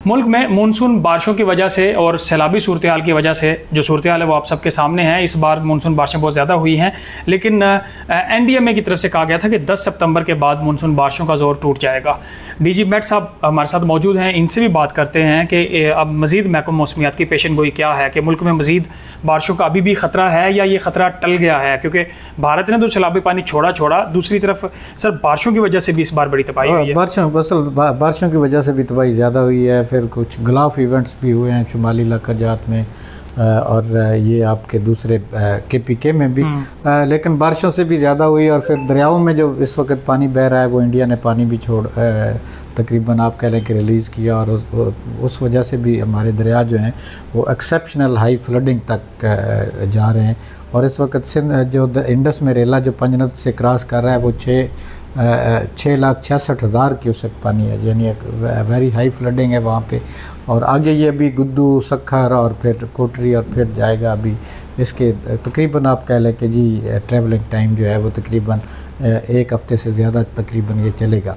मुल्क में मानसून बारिशों की वजह से और सैलाबी सूरत हाल की वजह से जो सूरत हाल है वो आप सबके सामने है। इस बार मानसून बारिशें बहुत ज़्यादा हुई हैं, लेकिन NDMA की तरफ से कहा गया था कि 10 सितंबर के बाद मानसून बारिशों का जोर टूट जाएगा। DG मेट साहब हमारे साथ मौजूद हैं, इनसे भी बात करते हैं कि अब मज़ीद महकमा मौसमियात की पेशन गोई क्या है कि मुल्क में मज़ीद बारिशों का अभी भी ख़तरा है या ये ख़तरा टल गया है, क्योंकि भारत ने तो सैलाबी पानी छोड़ा, दूसरी तरफ सर बारिशों की वजह से भी इस बार बड़ी तबाही हुई है। बारिशों की वजह से भी तबाही ज़्यादा हुई है, फिर कुछ गिलाफ इवेंट्स भी हुए हैं शुमाली इलाका जात में और ये आपके दूसरे KPK में भी, लेकिन बारिशों से भी ज़्यादा हुई। और फिर दरियाओं में जो इस वक्त पानी बह रहा है वो इंडिया ने पानी भी तकरीबन आप कह लें कि रिलीज़ किया, और उस वजह से भी हमारे दरिया जो हैं वो एक्सेप्शनल हाई फ्लडिंग तक जा रहे हैं। और इस वक्त सिंध जो इंडस में रेला जो पंजनद से क्रॉस कर रहा है वो 6,66,000 क्यूसेक पानी है, यानी एक वेरी हाई फ्लडिंग है वहाँ पे। और आगे ये अभी गुद्दू सखर और फिर कोटरी और फिर जाएगा। अभी इसके तकरीबन आप कह लें कि जी ट्रैवलिंग टाइम जो है वो तकरीबन 1 हफ़्ते से ज़्यादा तकरीबन ये चलेगा।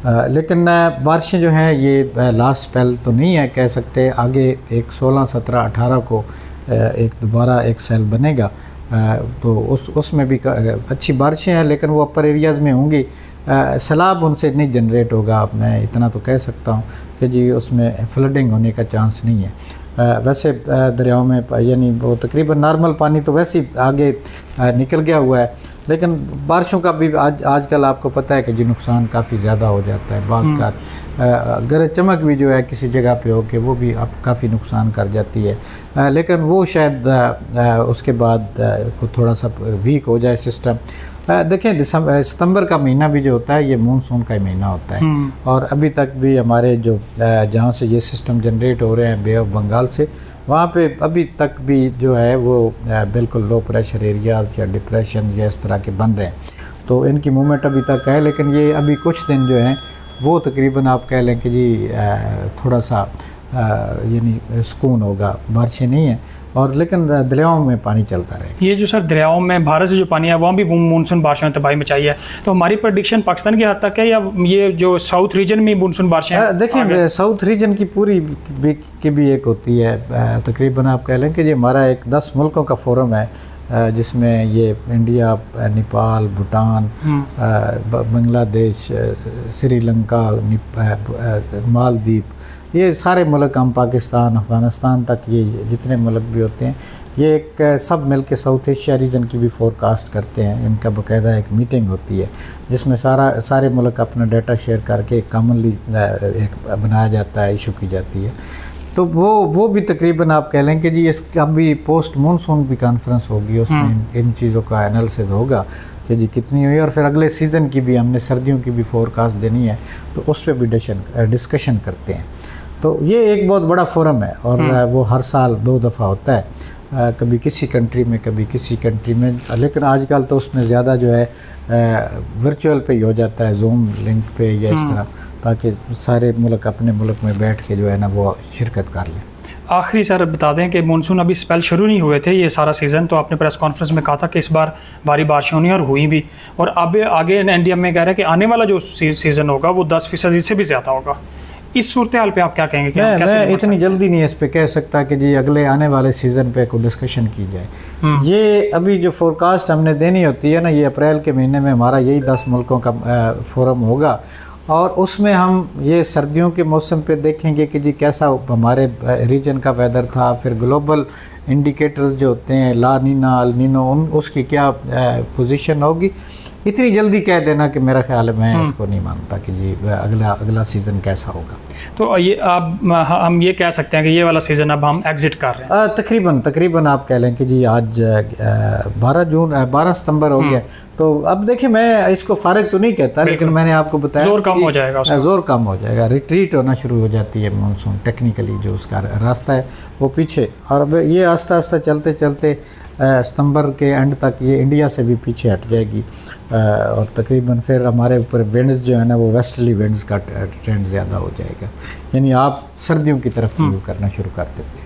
लेकिन बारिशें जो हैं ये लास्ट स्पेल तो नहीं है कह सकते। आगे एक 16, 17, 18 को एक दोबारा एक सेल बनेगा, तो उसमें भी अच्छी बारिशें हैं, लेकिन वो अपर एरियाज़ में होंगी। सैलाब उनसे नहीं जनरेट होगा, मैं इतना तो कह सकता हूँ कि जी उसमें फ्लडिंग होने का चांस नहीं है। वैसे दरियाओं में यानी वो तकरीबन नॉर्मल पानी तो वैसे ही आगे निकल गया हुआ है, लेकिन बारिशों का भी आजकल आपको पता है कि जी नुकसान काफ़ी ज़्यादा हो जाता है। बाज़ का गरज चमक भी जो है किसी जगह पे हो के वो भी आप काफ़ी नुकसान कर जाती है, लेकिन वो शायद उसके बाद थोड़ा सा वीक हो जाए सिस्टम। देखें सितंबर का महीना भी जो होता है ये मानसून का महीना होता है, और अभी तक भी हमारे जो जहाँ से ये सिस्टम जनरेट हो रहे हैं बे ऑफ बंगाल से, वहाँ पे अभी तक भी जो है वो बिल्कुल लो प्रेशर एरियाज़ या डिप्रेशन या इस तरह के बन रहे हैं, तो इनकी मूवमेंट अभी तक है। लेकिन ये अभी कुछ दिन जो हैं वो तकरीबन आप कह लें कि जी थोड़ा सा यानी सुकून होगा, बारिशें नहीं हैं, और लेकिन दरियाओं में पानी चलता रहे। ये जो सर दरियाओं में भारत से जो पानी है वहाँ भी वो मानसून बारिशों ने तबाही मचाई है, तो हमारी प्रेडिक्शन पाकिस्तान की हद तक है या ये जो साउथ रीजन में मानसून बारिशें? देखिए साउथ रीजन की पूरी की भी एक होती है, तकरीबन आप कह लें कि जी हमारा एक 10 मुल्कों का फोरम है, जिसमें ये इंडिया, नेपाल, भूटान, बांग्लादेश, श्रीलंका, मालदीव, ये सारे मुल्क, हम पाकिस्तान, अफ़गानिस्तान तक, ये जितने मुल्क भी होते हैं ये एक सब मिल के साउथ एशिया रीजन की भी फोरकास्ट करते हैं। इनका बाकायदा एक मीटिंग होती है जिसमें सारे मुल्क अपना डाटा शेयर करके कॉमनली एक बनाया जाता है, इशू की जाती है। तो वो भी तकरीबन आप कह लें कि जी इस अभी पोस्ट मानसून भी कॉन्फ्रेंस होगी, उसमें इन चीज़ों का एनालिसिस होगा कि जी कितनी हुई, और फिर अगले सीज़न की भी हमने सर्दियों की भी फोरकास्ट देनी है, तो उस पर भी डिस्कशन करते हैं। तो ये एक बहुत बड़ा फोरम है, और वो हर साल 2 दफ़ा होता है, कभी किसी कंट्री में कभी किसी कंट्री में, लेकिन आजकल तो उसमें ज़्यादा जो है वर्चुअल पे ही हो जाता है, जूम लिंक पे या इस तरह, ताकि सारे मुल्क अपने मुल्क में बैठ के जो है ना वो शिरकत कर लें। आखिरी सर बता दें कि मानसून अभी स्पेल शुरू नहीं हुए थे ये सारा सीज़न, तो आपने प्रेस कॉन्फ्रेंस में कहा था कि इस बार भारी बारिशें होनी और हुई भी, और अब आगे NDMA कह रहा है कि आने वाला जो सीज़न होगा वो 10% इससे भी ज़्यादा होगा। इस सूरत हाल पे आप क्या कहेंगे? मैं इतनी जल्दी नहीं इस पे कह सकता कि जी अगले आने वाले सीज़न पे कोई डिस्कशन की जाए। ये अभी जो फोरकास्ट हमने देनी होती है ना, ये अप्रैल के महीने में हमारा यही 10 मुल्कों का फोरम होगा, और उसमें हम ये सर्दियों के मौसम पे देखेंगे कि जी कैसा हमारे रीजन का वेदर था, फिर ग्लोबल इंडिकेटर्स जो होते हैं ला नीना, अल नीनो, उसकी क्या पोजीशन होगी। इतनी जल्दी कह देना कि मेरा ख्याल है मैं इसको नहीं मानता कि जी अगला सीज़न कैसा होगा। तो ये हम ये कह सकते हैं कि ये वाला सीज़न अब हम एग्जिट कर रहे हैं? तकरीबन आप कह लें कि जी आज 12 सितंबर हो गया, तो अब देखिए मैं इसको फारिग तो नहीं कहता, लेकिन मैंने आपको बताया जोर कम हो जाएगा, रिट्रीट होना शुरू हो जाती है मानसून, टेक्निकली जो उसका रास्ता है वो पीछे, और अब ये आस्ता आस्ता चलते चलते सितंबर के एंड तक ये इंडिया से भी पीछे हट जाएगी, और तकरीबन फिर हमारे ऊपर विंड्स जो है ना वो वेस्टर्ली विंड्स का ट्रेंड ज़्यादा हो जाएगा, यानी आप सर्दियों की तरफ मूव करना शुरू कर देते हैं।